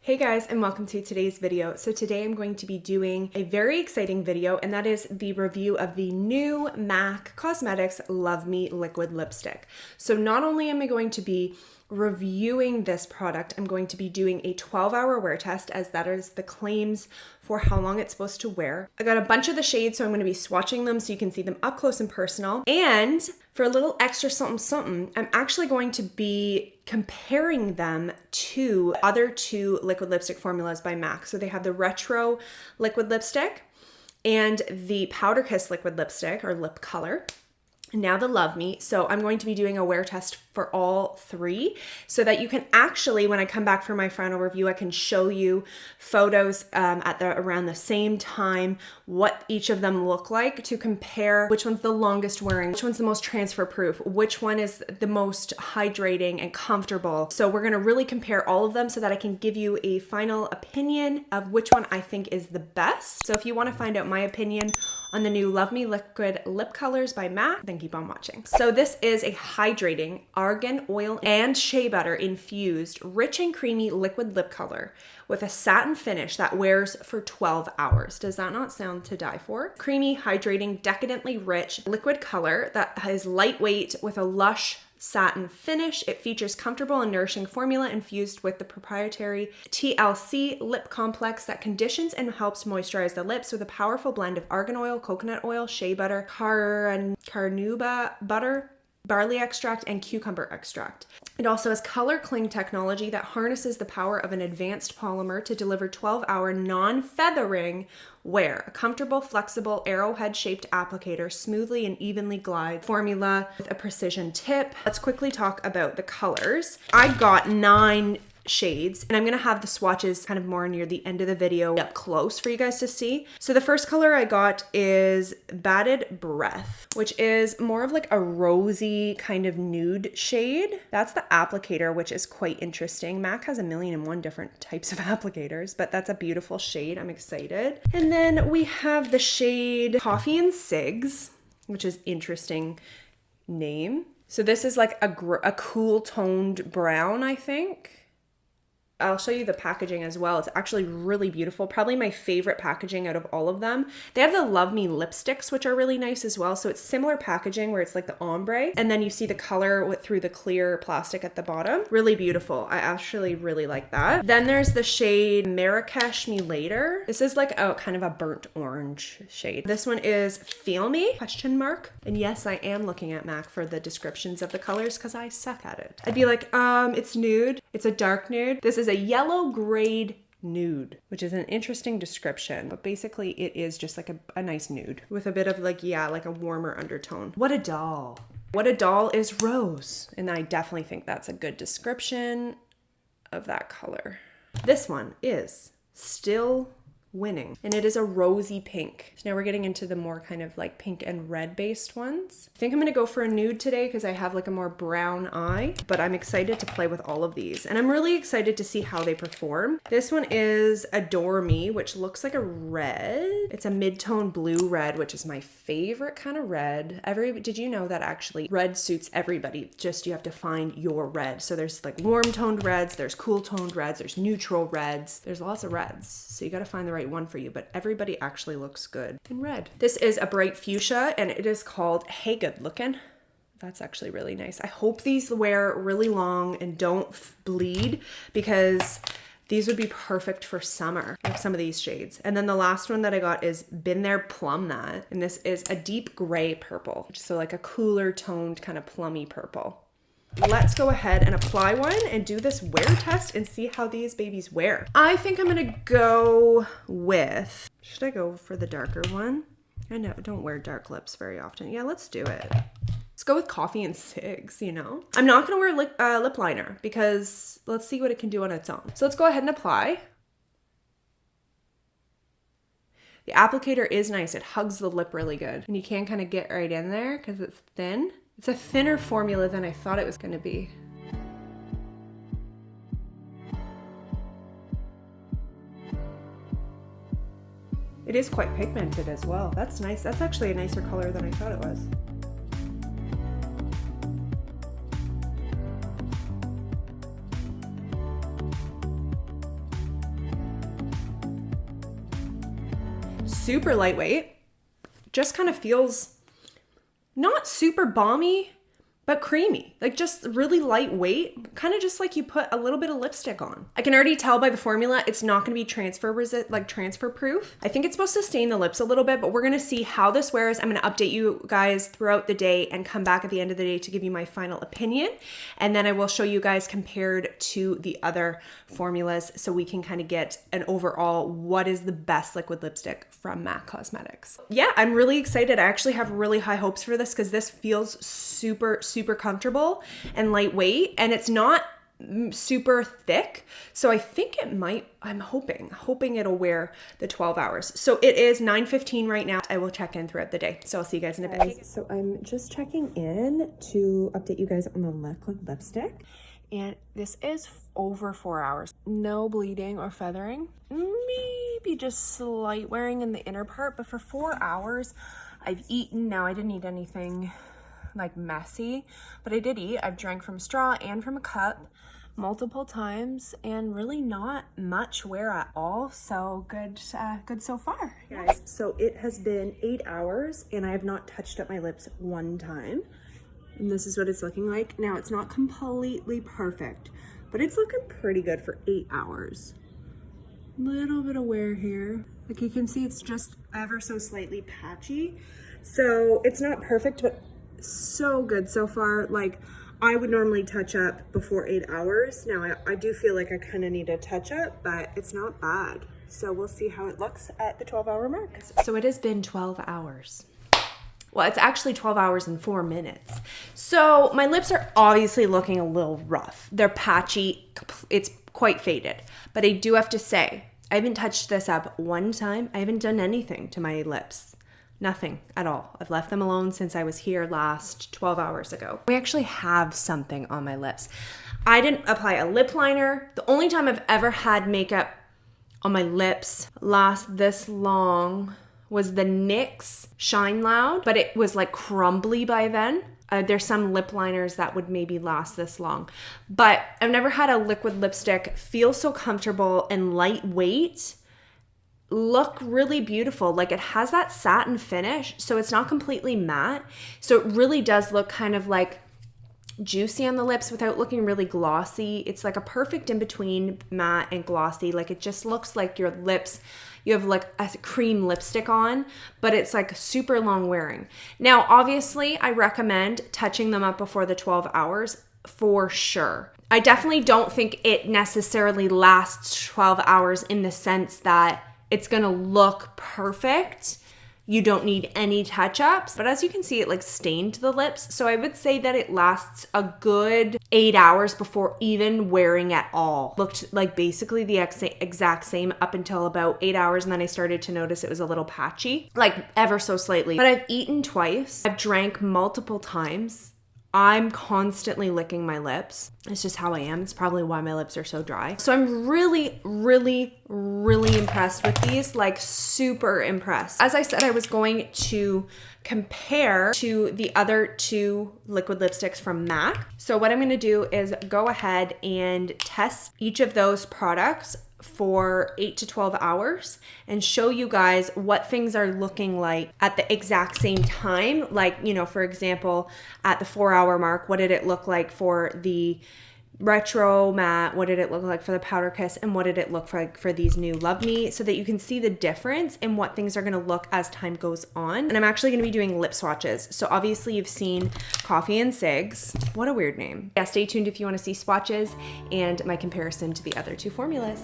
Hey guys, and welcome to today's video. So today I'm going to be doing a very exciting video, and that is the review of the new MAC Cosmetics Love Me Liquid Lipstick. So not only am I going to be reviewing this product, I'm going to be doing a 12-hour wear test, as that is the claims for how long it's supposed to wear. I got a bunch of the shades, so I'm going to be swatching them so you can see them up close and personal. And for a little extra something, I'm actually going to be comparing them to other two liquid lipstick formulas by MAC. So they have the Retro liquid lipstick and the Powder Kiss liquid lipstick or lip color. Now the Love Me. So I'm going to be doing a wear test for all three so that you can actually, when I come back for my final review, I can show you photos around the same time, what each of them look like, to compare which one's the longest wearing, which one's the most transfer proof, which one is the most hydrating and comfortable. So we're going to really compare all of them so that I can give you a final opinion of which one I think is the best. So if you want to find out my opinion on the new Love Me Liquid Lip Colors by MAC, then keep on watching. So this is a hydrating argan oil and shea butter infused rich and creamy liquid lip color with a satin finish that wears for 12 hours. Does that not sound to die for? Creamy, hydrating, decadently rich liquid color that is lightweight with a lush satin finish. It features comfortable and nourishing formula infused with the proprietary TLC lip complex that conditions and helps moisturize the lips with a powerful blend of argan oil, coconut oil, shea butter, carnauba butter, barley extract, and cucumber extract. It also has color cling technology that harnesses the power of an advanced polymer to deliver 12-hour non-feathering wear. A comfortable, flexible, arrowhead-shaped applicator smoothly and evenly glides formula with a precision tip. Let's quickly talk about the colors. I got 9 shades, and I'm gonna have the swatches kind of more near the end of the video up close for you guys to see. So the first color I got is Badded Breath, which is more of like a rosy kind of nude shade. That's the applicator, which is quite interesting. MAC has 1,000,001 different types of applicators, but that's a beautiful shade. I'm excited. And then we have the shade Coffee and Cigs, which is interesting name. So this is like a cool toned brown, I think. I'll show you the packaging as well. It's actually really beautiful. Probably my favorite packaging out of all of them. They have the Love Me lipsticks, which are really nice as well. So it's similar packaging where it's like the ombre, and then you see the color through the clear plastic at the bottom. Really beautiful. I actually really like that. Then there's the shade Marrakesh Me Later. This is like a kind of a burnt orange shade. This one is Feel Me ? And yes, I am looking at MAC for the descriptions of the colors because I suck at it. I'd be like, it's nude. It's a dark nude. This is a yellow grade nude, which is an interesting description, but basically it is just like a nice nude with a bit of like a warmer undertone. Whatta Doll. Whatta Doll is rose, and I definitely think that's a good description of that color. This one is Still Winning, and it is a rosy pink. So now we're getting into the more kind of like pink and red based ones. I think I'm gonna go for a nude today because I have like a more brown eye, but I'm excited to play with all of these, and I'm really excited to see how they perform. This one is Adore Me, which looks like a red. It's a mid-tone blue red, which is my favorite kind of red. Did you know that actually red suits everybody? Just you have to find your red. So there's like warm toned reds, there's cool toned reds, there's neutral reds, there's lots of reds. So you got to find the right one for you, but everybody actually looks good in red. This is a bright fuchsia, and it is called Hey Good Lookin'. That's actually really nice. I hope these wear really long and don't bleed, because these would be perfect for summer, like some of these shades. And then the last one that I got is Been There Plum That, and this is a deep gray purple, so like a cooler toned kind of plummy purple. Let's go ahead and apply one and do this wear test and see how these babies wear. I think I'm gonna go with, should I go for the darker one? I know, don't wear dark lips very often. Yeah, let's do it. Let's go with Coffee and Cigs, you know? I'm not gonna wear lip liner because let's see what it can do on its own. So let's go ahead and apply. The applicator is nice. It hugs the lip really good. And you can kind of get right in there because it's thin. It's a thinner formula than I thought it was going to be. It is quite pigmented as well. That's nice. That's actually a nicer color than I thought it was. super lightweight. Just kind of feels not super balmy, but creamy, like just really lightweight, kind of just like you put a little bit of lipstick on. I can already tell by the formula, it's not gonna be transfer proof. I think it's supposed to stain the lips a little bit, but we're gonna see how this wears. I'm gonna update you guys throughout the day and come back at the end of the day to give you my final opinion. And then I will show you guys compared to the other formulas so we can kind of get an overall, what is the best liquid lipstick from MAC Cosmetics. Yeah, I'm really excited. I actually have really high hopes for this because this feels super comfortable and lightweight, and it's not super thick. So I think it might, I'm hoping it'll wear the 12 hours. So it is 9:15 right now. I will check in throughout the day. So I'll see you guys in a bit. So I'm just checking in to update you guys on the liquid lipstick. And this is over 4 hours. No bleeding or feathering. Maybe just slight wearing in the inner part, but for 4 hours, I've eaten. Now I didn't eat anything like messy, but I did eat. I've drank from a straw and from a cup multiple times, and really not much wear at all. So good so far, guys. So it has been 8 hours and I have not touched up my lips one time. And this is what it's looking like. Now it's not completely perfect, but it's looking pretty good for 8 hours. Little bit of wear here. Like you can see, it's just ever so slightly patchy. So it's not perfect, but so good so far. Like I would normally touch up before 8 hours. Now I do feel like I kind of need a touch up, but it's not bad. So we'll see how it looks at the 12-hour mark. So it has been 12 hours. Well, it's actually 12 hours and 4 minutes. So my lips are obviously looking a little rough. They're patchy. It's quite faded. But I do have to say, I haven't touched this up one time. I haven't done anything to my lips. Nothing at all. I've left them alone since I was here last 12 hours ago. We actually have something on my lips. I didn't apply a lip liner. The only time I've ever had makeup on my lips last this long was the NYX Shine Loud, but it was like crumbly by then. There's some lip liners that would maybe last this long, but I've never had a liquid lipstick feel so comfortable and lightweight, look really beautiful. Like it has that satin finish, so it's not completely matte. So it really does look kind of like juicy on the lips without looking really glossy. It's like a perfect in between matte and glossy. Like it just looks like your lips, you have like a cream lipstick on, but it's like super long wearing. Now, obviously I recommend touching them up before the 12 hours for sure. I definitely don't think it necessarily lasts 12 hours in the sense that it's gonna look perfect. You don't need any touch-ups, but as you can see, it like stained the lips. So I would say that it lasts a good 8 hours before even wearing at all. Looked like basically the exact same up until about 8 hours, and then I started to notice it was a little patchy, like ever so slightly. But I've eaten twice. I've drank multiple times. I'm constantly licking my lips. It's just how I am. It's probably why my lips are so dry. So I'm really impressed with these, like super impressed. As I said, I was going to compare to the other two liquid lipsticks from MAC. So what I'm gonna do is go ahead and test each of those products for 8 to 12 hours and show you guys what things are looking like at the exact same time. Like, you know, for example, at the 4-hour mark, what did it look like for the retro matte? What did it look like for the powder kiss? And what did it look like for these new Love Me? So that you can see the difference in what things are gonna look as time goes on. And I'm actually gonna be doing lip swatches. So obviously you've seen Coffee and Cigs. What a weird name. Yeah, stay tuned if you wanna see swatches and my comparison to the other two formulas.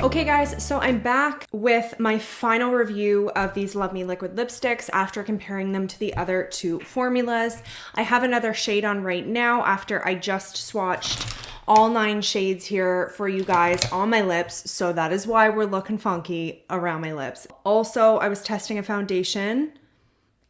Okay guys, so I'm back with my final review of these Love Me liquid lipsticks after comparing them to the other two formulas. I have another shade on right now after I just swatched all 9 shades here for you guys on my lips, so that is why we're looking funky around my lips. Also, I was testing a foundation.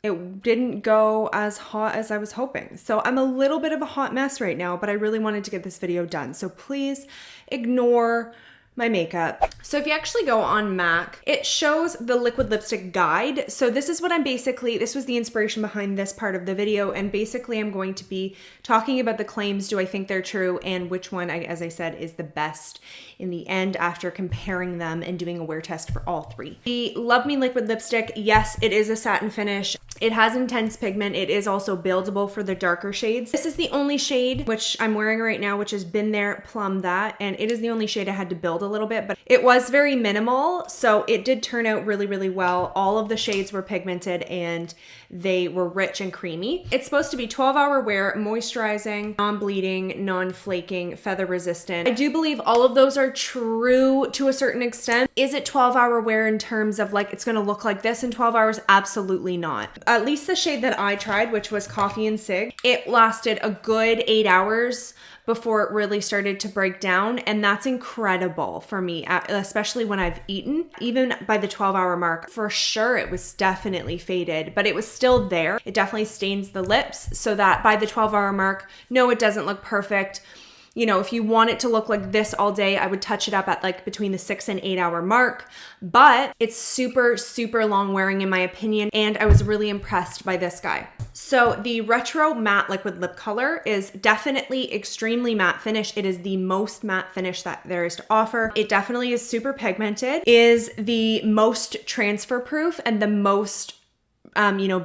It didn't go as hot as I was hoping. So I'm a little bit of a hot mess right now, but I really wanted to get this video done. So please ignore my makeup. So if you actually go on MAC, it shows the liquid lipstick guide. So this is what this was the inspiration behind this part of the video. And basically I'm going to be talking about the claims, do I think they're true, and which one, as I said, is the best in the end after comparing them and doing a wear test for all 3. The Love Me liquid lipstick, yes, it is a satin finish. It has intense pigment. It is also buildable for the darker shades. This is the only shade which I'm wearing right now, which has Been There, Plum That, and it is the only shade I had to build a little bit, but it was very minimal, so it did turn out really, really well. All of the shades were pigmented and they were rich and creamy. It's supposed to be 12-hour wear, moisturizing, non-bleeding, non-flaking, feather resistant. I do believe all of those are true to a certain extent. Is it 12-hour wear in terms of like it's gonna look like this in 12 hours? Absolutely not. At least the shade that I tried, which was Coffee and Cigs, it lasted a good 8 hours before it really started to break down, and that's incredible for me, especially when I've eaten. Even by the 12-hour mark, for sure it was definitely faded, but it was still there. It definitely stains the lips, so that by the 12-hour mark, no, it doesn't look perfect. You know, if you want it to look like this all day, I would touch it up at like between the 6 and 8 hour mark, but it's super, super long wearing in my opinion. And I was really impressed by this guy. So the Retro Matte Liquid Lip Color is definitely extremely matte finish. It is the most matte finish that there is to offer. It definitely is super pigmented, is the most transfer proof, and the most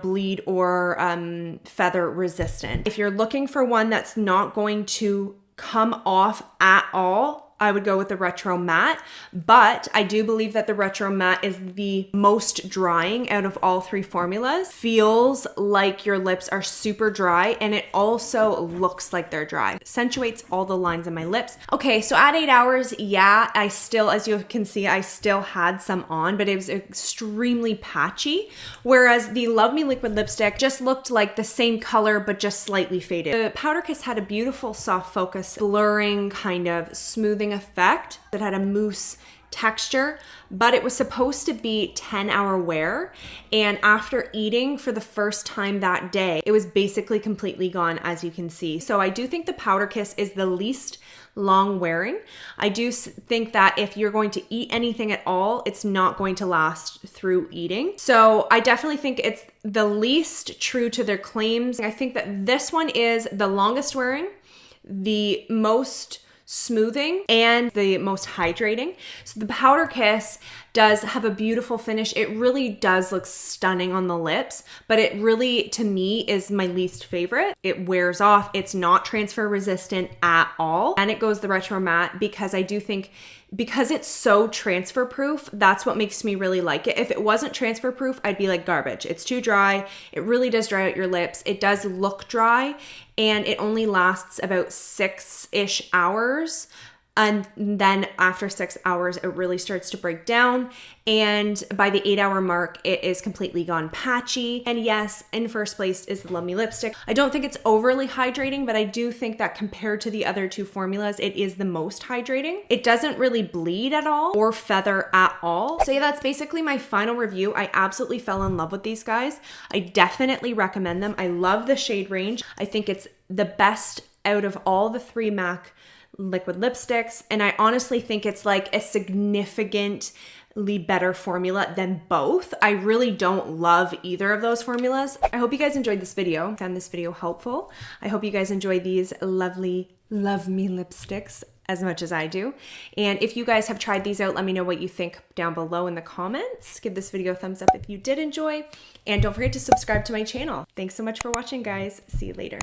bleed or feather resistant. If you're looking for one that's not going to come off at all, I would go with the Retro Matte, but I do believe that the Retro Matte is the most drying out of all 3 formulas. Feels like your lips are super dry, and it also looks like they're dry. Accentuates all the lines on my lips. Okay, so at 8 hours, yeah, I still, as you can see, I still had some on, but it was extremely patchy, whereas the Love Me liquid lipstick just looked like the same color, but just slightly faded. The Powder Kiss had a beautiful soft focus, blurring, kind of smoothing effect. It had a mousse texture, but it was supposed to be 10-hour wear, and after eating for the first time that day, it was basically completely gone, as you can see. So I do think the Powder Kiss is the least long wearing. I do think that if you're going to eat anything at all, it's not going to last through eating. So I definitely think it's the least true to their claims. I think that this one is the longest wearing, the most smoothing, and the most hydrating. So the Powder Kiss does have a beautiful finish. It really does look stunning on the lips, but it really, to me, is my least favorite. It wears off. It's not transfer resistant at all. And it goes the Retro Matte because I do think, because it's so transfer proof, that's what makes me really like it. If it wasn't transfer proof, I'd be like garbage. It's too dry. It really does dry out your lips. It does look dry, and it only lasts about 6-ish hours. And then after 6 hours, it really starts to break down. And by the 8-hour mark, it is completely gone patchy. And yes, in first place is the Love Me lipstick. I don't think it's overly hydrating, but I do think that compared to the other 2 formulas, it is the most hydrating. It doesn't really bleed at all or feather at all. So yeah, that's basically my final review. I absolutely fell in love with these guys. I definitely recommend them. I love the shade range. I think it's the best out of all the 3 MAC liquid lipsticks, and I honestly think it's like a significantly better formula than both. I really don't love either of those formulas. I hope you guys enjoyed this video, found this video helpful. I hope you guys enjoy these lovely Love Me lipsticks as much as I do. And if you guys have tried these out, let me know what you think down below in the comments. Give this video a thumbs up if you did enjoy, and don't forget to subscribe to my channel. Thanks so much for watching, guys. See you later.